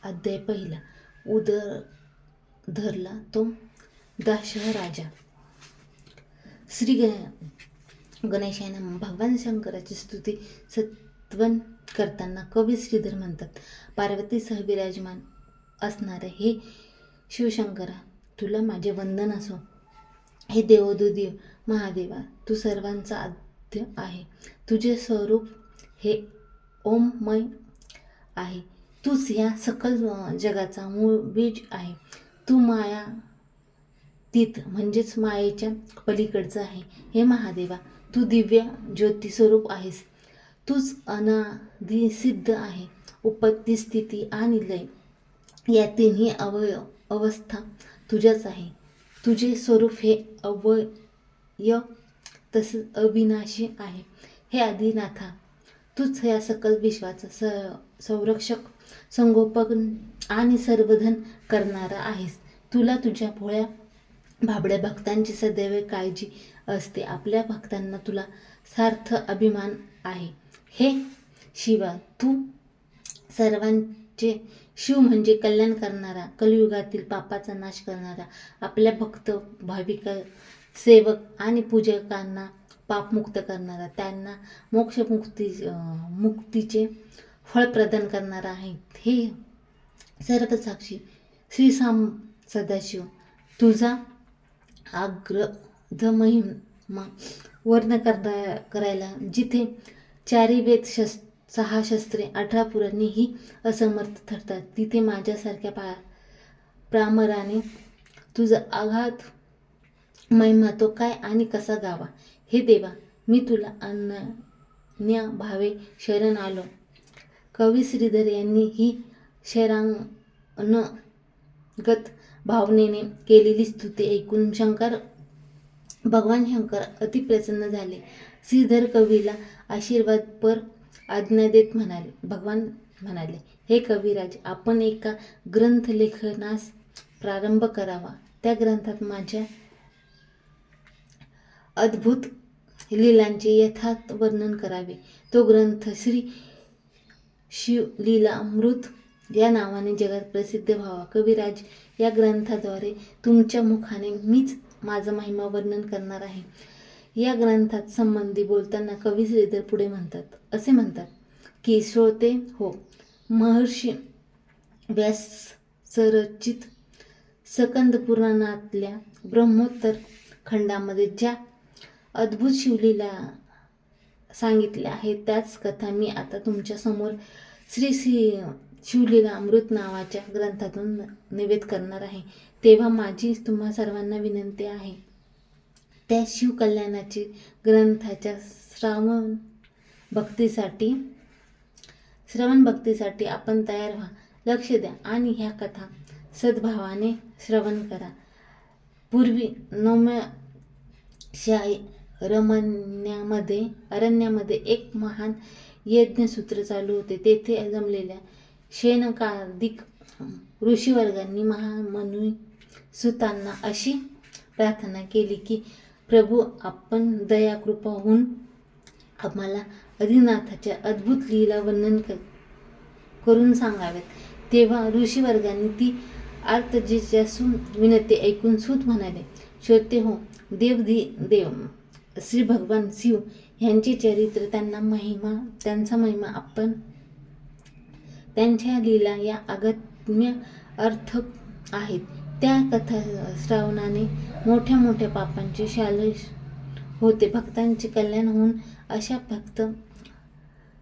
अध्याय पहिला. उदर धरला तो दाशह राजा. श्री गणेशाने भगवान शंकराची स्तुती सत्वन करताना कवी श्रीधर म्हणतात, पार्वतीसह विराजमान असणारे हे शिवशंकरा, तुला माझे वंदन असो. हे देवोदिदेव महादेवा, तू सर्वांचा आद्य आहे. तुझे स्वरूप हे ओममय आहे. तूच या सकल जगाचा मूळ बीज आहे. तू मायातीत म्हणजेच मायेच्या पलीकडचं आहे. हे महादेवा, तू दिव्य ज्योती स्वरूप आहेस. तूच अनादिसिद्ध आहे. उत्पत्ती, स्थिती आणि लय या तिन्ही अवस्था तुझ्याच आहे. तुझे स्वरूप हे अव्यय तसेच अविनाशी आहे. हे आदिनाथा, तूच या सकल विश्वाचा संरक्षक, संगोपक आणि सर्वधन करणारा आहेस. तुला तुझ्या भोळ्या भाबड्या भक्तांची सदैव काळजी असते. आपल्या भक्तांना तुला सार्थ अभिमान आहे. हे शिवा, तू सर्वांचे शिव म्हणजे कल्याण करणारा, कलियुगातील पापाचा नाश करणारा, आपल्या भक्त भाविक सेवक आणि पूजकांना पापमुक्त करणारा, त्यांना मुक्तीचे फळ प्रदान करणारा आहे. हे सर्वसाक्षी श्री सदाशिव, तुझा आग्रध महिमा वर्ण करायला जिथे 4 वेद 6 शस्त्रे 18 पुराणे ही असमर्थ ठरतात, तिथे माझ्यासारख्या प्रामराने तुझा आघात महिमा तो काय आणि कसा गावा. हे देवा, मी तुला अनन्य भावे शरण आलो. कवी श्रीधर यांनी ही शरणागत भावनेने केलेली स्तुती ऐकून भगवान शंकर अतिप्रसन्न झाले. श्रीधर कवीला आशीर्वादपर आज्ञा देत भगवान म्हणाले, हे कविराज, आपण एका ग्रंथ लेखनास प्रारंभ करावा. त्या ग्रंथात माझ्या अद्भुत लीलांचे यथार्थ वर्णन करावे. तो ग्रंथ श्री शिवलीलामृत या नावाने जगात प्रसिद्ध व्हावा. कविराज, या ग्रंथाद्वारे तुमच्या मुखाने मीच माझा महिमा वर्णन करणार आहे. या ग्रंथात संबंधी बोलताना कवी श्रीधर पुढे असे म्हणतात की, श्रोते हो, महर्षी व्यासरचित स्कंद पुराणातल्या ब्रह्मोत्तर खंडामध्ये ज्या अद्भुत शिवलीला सांगितल्या आहेत, त्याच कथा मी आता तुमच्या समोर श्री शिवलीला अमृत नावाच्या ग्रंथातून निवेद करणार आहे. तेव्हा माझी तुम्हा सर्वांना विनंती आहे, त्या शिवकल्याणाची ग्रंथाच्या श्रवण भक्तीसाठी आपण तयार व्हा. लक्ष द्या आणि ह्या कथा सद्भावाने श्रवण करा. पूर्वी नौम्याशाही अरण्यामध्ये एक महान यज्ञसूत्र चालू होते. तेथे जमलेल्या शौनकादिक ऋषीवर्गांनी महामुनी सुतांना अशी प्रार्थना केली की, प्रभू, आपण दयाकृपा होऊन आम्हाला आदिनाथाच्या अद्भुत लीला वर्णन करून सांगाव्यात. तेव्हा ऋषीवर्गांनी ती आर्ततेजस्वी विनंती ऐकून सूत म्हणाले, श्रोते हो, देव श्री भगवान शिव यांचे चरित्र, त्यांचा महिमा, आपण त्यांच्या लीला या अगम्य अर्थक आहेत. त्या कथा श्रवणाने मोठ्या मोठ्या पापांचे शालश होते. भक्तांचे कल्याण होऊन अशा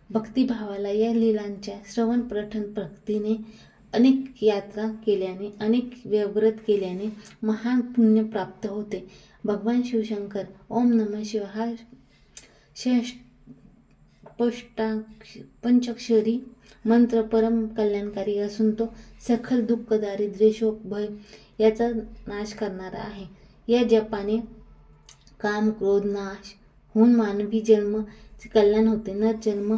भक्तिभावाला या लीलांच्या श्रवण पठण भक्तीने अनेक यात्रा केल्याने, अनेक व्रत केल्याने महान पुण्य प्राप्त होते. भगवान शिवशंकर ओम नमः शिवाय हा पंचाक्षरी मंत्र परम कल्याणकारी असून तो सखल दुःख, दारिद्र्य, शोक, भय याचा नाश करणारा आहे. या जपाने काम क्रोध नाश होऊन मानवी जन्माचे कल्याण होते. नरजन्म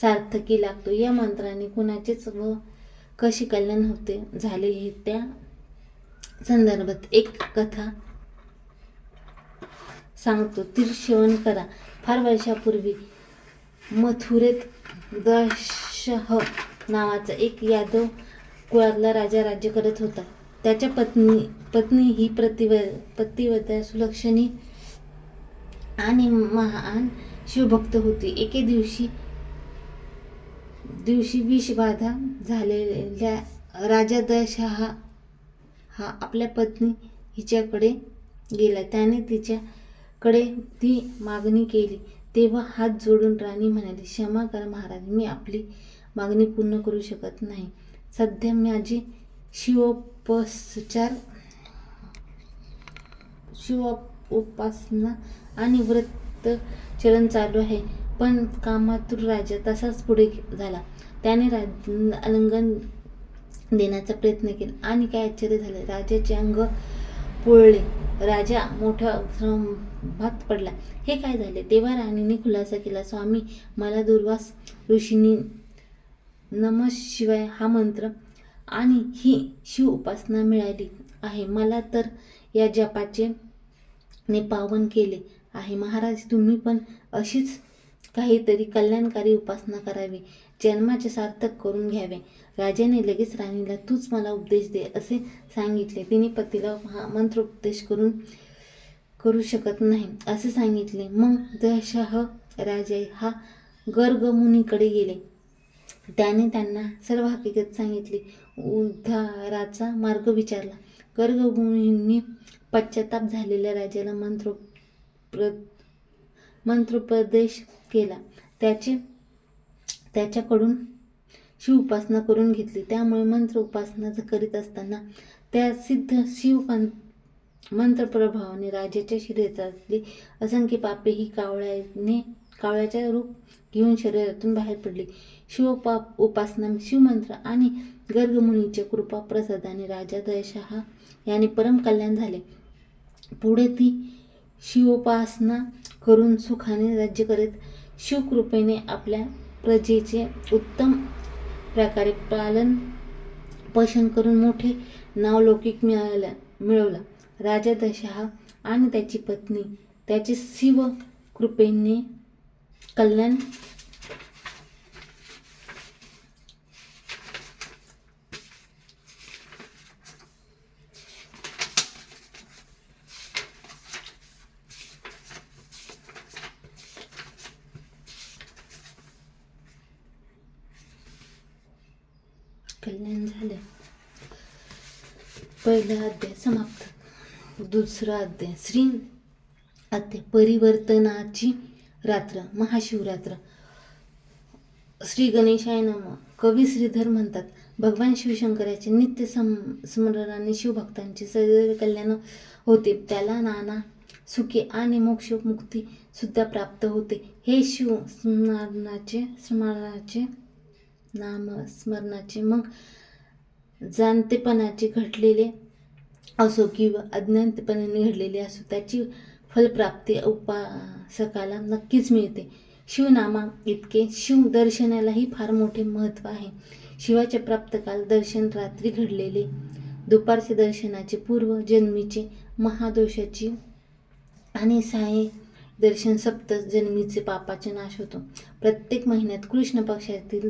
सार्थकी लागतो. या मंत्राने कुणाचेच व कशी कल्याण झाले हे त्या संदर्भात एक कथा सांगतो, ती श्रवण करा. फार वर्षापूर्वी मथुरेत दाशह नावाचा एक यादव कुळातला राजा राज्य करत होता. त्याच्या पत्नी ही पतिव्रता, सुलक्षणी आणि महान शिवभक्त होती. एके दिवशी विषबाधा झालेल्या राजा दशहा हा आपल्या पत्नी हिच्याकडे गेला. त्याने तिच्याकडे ती मागणी केली तेव्हा हात जोडून राणी म्हणाली, क्षमा करा महाराज, मी आपली मागणी पूर्ण करू शकत नाही. सध्या माझी शिवोपासना आणि व्रतचरण चालू आहे. पण कामातुर राजा तसाच पुढे झाला. त्याने आलिंगन देण्याचा प्रयत्न केला आणि काय आश्चर्य झाले, राजाचे अंग पोळले. राजा मोठ्या संभ्रमात पडला. हे काय झाले? तेव्हा राणीने खुलासा केला, स्वामी, मला दुर्वास ऋषींनी नमः शिवाय हा मंत्र आणि ही शिव उपासना मिळाली आहे. मला तर या जपाचे ने पावन केले आहे. महाराज, तुम्ही पण अशीच काहीतरी कल्याणकारी उपासना करावी, जन्माचे सार्थक करून घ्यावे. राजाने लगेच राणीला तूच मला उपदेश दे असे सांगितले. तिने पतीला हा मंत्रोपदेश करू शकत नाही असे सांगितले. मग दशहा राजा हा गर्ग मुनीकडे गेले. त्याने त्यांना सर्व हकीकत सांगितली, उद्धाराचा मार्ग विचारला. गर्ग मुनींनी पश्चाताप झालेल्या राजाला मंत्रोपदेश केला. त्याच्याकडून शिव उपासना करून घेतली. त्यामुळे मंत्र उपासना करीत असताना त्या सिद्ध शिव मंत्रप्रभावाने राजाच्या शरीरातली असंख्य पापे ही कावळ्याच्या रूप घेऊन शरीरातून बाहेर पडली. उपासना, शिवमंत्र आणि गर्गमुनीच्या कृपा प्रसादाने राजा दशहा याने परम कल्याण झाले. पुढे ती शिवोपासना करून सुखाने राज्य करीत शिवकृपेने आपल्या प्रजेचे उत्तम प्रकारे पालन पोषण करून मोठे नावलौकिक मिळवला. राजा दशहा आणि त्याची पत्नी त्याचे शिव कृपेने कल्याण झाले. पहिला अध्याय समाप्त. दुसरा अध्याय परिवर्तनाची रात्र, महाशिवरात्र. श्री गणेशाय नमः. कवी श्रीधर म्हणतात, भगवान शिवशंकराचे नित्य स्मरणाने शिवभक्तांचे सदैव कल्याण होते. त्याला नाना सुखे आणि मोक्ष मुक्ती सुद्धा प्राप्त होते. हे शिव नामस्मरणाचे मग जाणतेपणाचे घडलेले असो किंवा अज्ञानतेपणाने घडलेले असो, त्याची फलप्राप्ती उपासकाला नक्कीच मिळते. शिवनामा इतके शिव दर्शनालाही फार मोठे महत्त्व आहे. शिवाचे प्राप्तकाल दर्शन रात्री घडलेले दुपारचे दर्शनाचे पूर्व जन्मीचे महादोषाची आणि साय दर्शन सप्त जन्मीचे पापाचे नाश होतो. प्रत्येक महिन्यात कृष्ण पक्षातील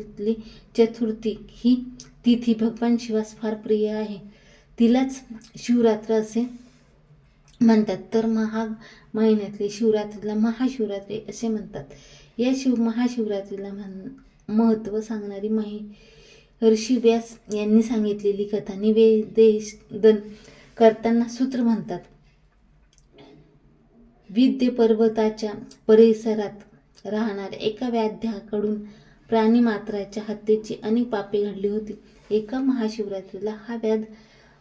चतुर्थी ही तिथी भगवान शिवास फार प्रिय आहे. तिलाच शिवरात्र असे म्हणतात. तर महिन्यातली शिवरात्रीला महाशिवरात्री असे म्हणतात. या महाशिवरात्रीला महत्त्व सांगणारी महर्षी व्यास यांनी सांगितलेली कथा निवेदन करताना सूत्र म्हणतात. विंध्य पर्वताच्या परिसरात राहणाऱ्या एका व्याध्याकडून प्राणीमात्राच्या हत्येची अनेक पापे घडली होती. एका महाशिवरात्रीला हा व्याध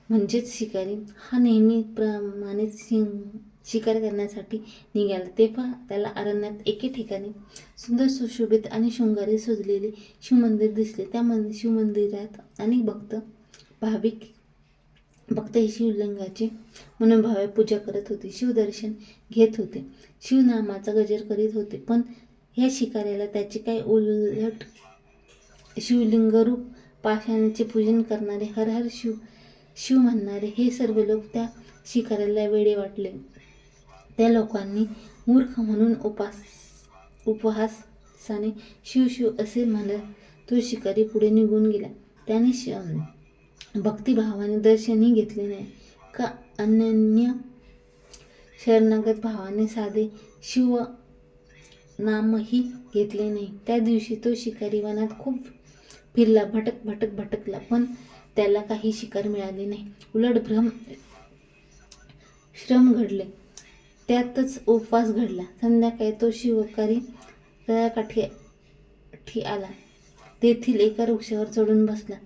म्हणजेच शिकारी हा नेहमीप्रमाणे शिकार करण्यासाठी निघाला. तेव्हा त्याला अरण्यात एके ठिकाणी सुंदर सुशोभित आणि शृंगारी सजलेले शिवमंदिर दिसले. त्या शिवमंदिरात अनेक भक्त ही शिवलिंगाची मनोभावे पूजा करत होते, शिवदर्शन घेत होते, शिवनामाचा गजर करीत होते. पण या शिकाऱ्याला त्याचे काय उलट शिवलिंगरूप पाषाणाचे पूजन करणारे, हर हर शिव म्हणणारे हे सर्व लोक त्या शिकाऱ्याला वेडे वाटले. त्या लोकांनी मूर्ख म्हणून उपहासाने शिव शिव असे तो शिकारी पुढे निघून गेला. त्याने भक्तिभावाने दर्शनही घेतले नाही का अनन्य शरणागत भावाने साधे शिव नामही घेतले नाही. त्या दिवशी तो शिकारी वनात खूप फिरला, भटकला, पण त्याला काही शिकार मिळाली नाही. उलट श्रम घडले, त्यातच उपवास घडला. संध्याकाळी तो शिकारी तळ्याकाठी आला. तेथील एका वृक्षावर चढून बसला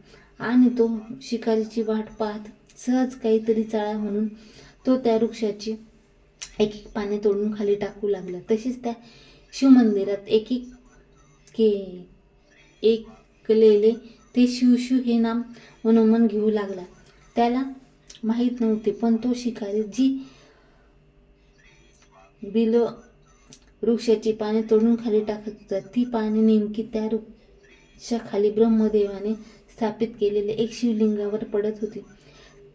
आणि तो शिकारीची वाट पाहत सहज काहीतरी चाळा म्हणून तो त्या वृक्षाची एक पाने तोडून खाली टाकू लागला. तसेच त्या शिवमंदिरात ऐकलेले ते शिव हे नाम मनोमन घेऊ लागला. त्याला माहीत नव्हते, पण तो शिकारी जी वृक्षाची पाने तोडून खाली टाकत होता, ती पाने नेमकी त्या वृक्षाखाली ब्रह्मदेवाने स्थापित केलेले एक शिवलिंगावर पडत होती.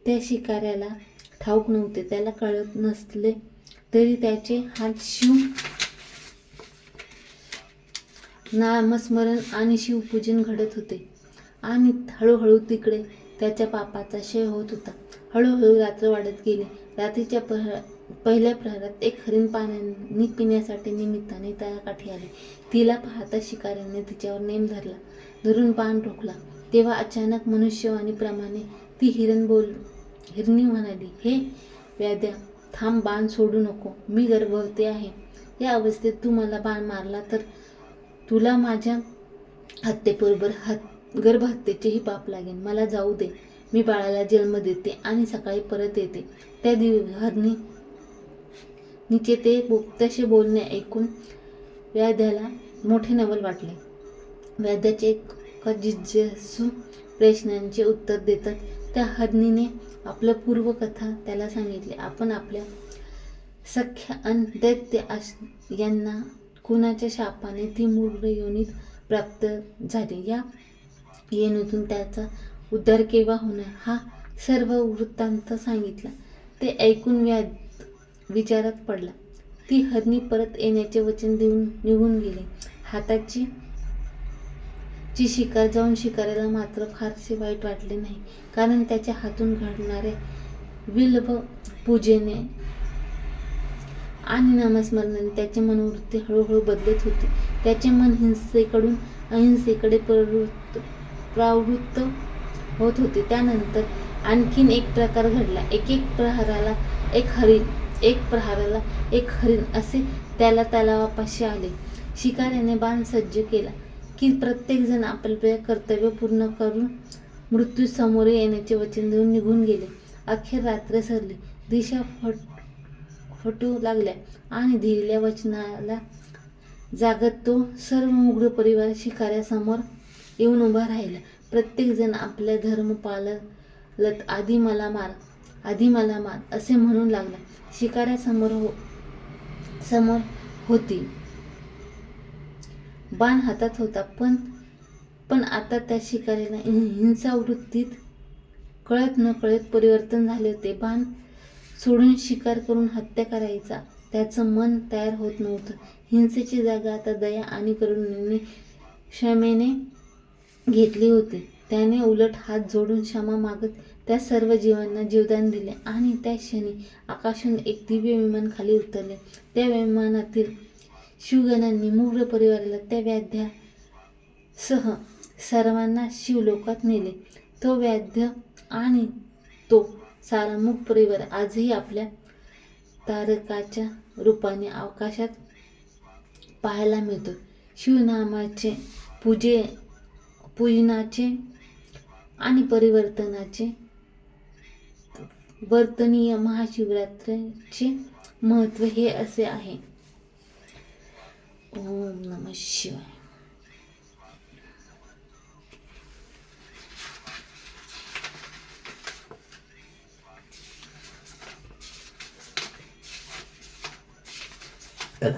त्या शिकाऱ्याला ठाऊक नव्हते. त्याला कळत नसले तरी त्याचे हात शिव नामस्मरण आणि शिवपूजन घडत होते आणि हळूहळू तिकडे त्याच्या पापाचा क्षय होत होता. हळूहळू रात्र वाढत गेली. रात्रीच्या पहिल्या प्रहरात एक हरिण पाणी पिण्यासाठी निमित्ताने तळ्याकाठी आली. तिला पाहता शिकाऱ्याने तिच्यावर नेम धरून बाण ठोकला. तेव्हा अचानक मनुष्यवाणीप्रमाणे ती हिरणी म्हणाली, हे व्याध्या, थांब, बाण सोडू नको. मी गर्भवती आहे. या अवस्थेत तू मला बाण मारला तर तुला माझ्या हत्येबरोबर गर्भहत्येचेही पाप लागेल. मला जाऊ दे. मी बाळाला जन्म देते आणि सकाळी परत येते. त्या हरणीचे तसे बोलणे ऐकून व्याध्याला मोठे नवल वाटले. व्याध्याचे एका जिज्ञासू प्रश्नांचे उत्तर देतात त्या हरणीने आपलं पूर्वकथा त्याला सांगितली. आपण आपल्या सख्या अन दैत्य यांना कुणाच्या शापाने ती मूळ योनीत प्राप्त झाली, या योनीतून त्याचा उद्धार केव्हा होणार, हा सर्व वृत्तांत सांगितला. ते ऐकून विचारात पडला. ती हरणी परत येण्याचे वचन देऊन निघून गेली. हाताची शिकार जाऊन शिकाऱ्याला मात्र फारसे वाईट वाटले नाही, कारण त्याच्या हातून घडणाऱ्या बिल्व पूजेने आणि नामस्मरणाने त्याची मनोवृत्ती हळूहळू बदलत होती. त्याचे मन हिंसेकडून अहिंसेकडे प्रवृत्त होत होते. त्यानंतर आणखीन एक प्रकार घडला. एक प्रहाराला एक हरिण असे त्याला तलावापाशी आले. शिकाऱ्याने बाण सज्ज केला की प्रत्येकजण आपले कर्तव्य पूर्ण करून मृत्यू समोर येण्याचे वचन देऊन निघून गेले. अखेर रात्र सरली. दिशा फटू लागल्या आणि दिलेल्या वचनाला जागत तो सर्व मुग्ध परिवार शिकाऱ्यासमोर येऊन उभा राहिला. प्रत्येकजण आपला धर्म पाळत आधी मला मार असे म्हणू लागला. शिकाऱ्यासमोर होती बाण हातात होता, पण आता त्या शिकाऱ्याला हिंसावृत्तीत कळत नकळत परिवर्तन झाले होते. बाण सोडून शिकार करून हत्या करायचा त्याचं मन तयार होत नव्हतं. हिंसेची जागा आता दया आणि करुणेने क्षमेने घेतली होती. त्याने उलट हात जोडून क्षमा मागत त्या सर्व जीवांना जीवदान दिले आणि त्या क्षणी आकाशातून एक दिव्य विमान खाली उतरले. त्या विमानातील शिवगणांनी मूळ परिवाराला त्या व्याध्यासह सर्वांना शिवलोकात नेले. तो व्याध्य आणि तो सारा मूक परिवार आजही आपल्या तारकाच्या रूपाने आकाशात पाहायला मिळतो. शिवनामाचे पूजनाचे आणि वर्तनीय महाशिवरात्रीचे महत्त्व हे असे आहे. ओम नमः शिवाय. चला.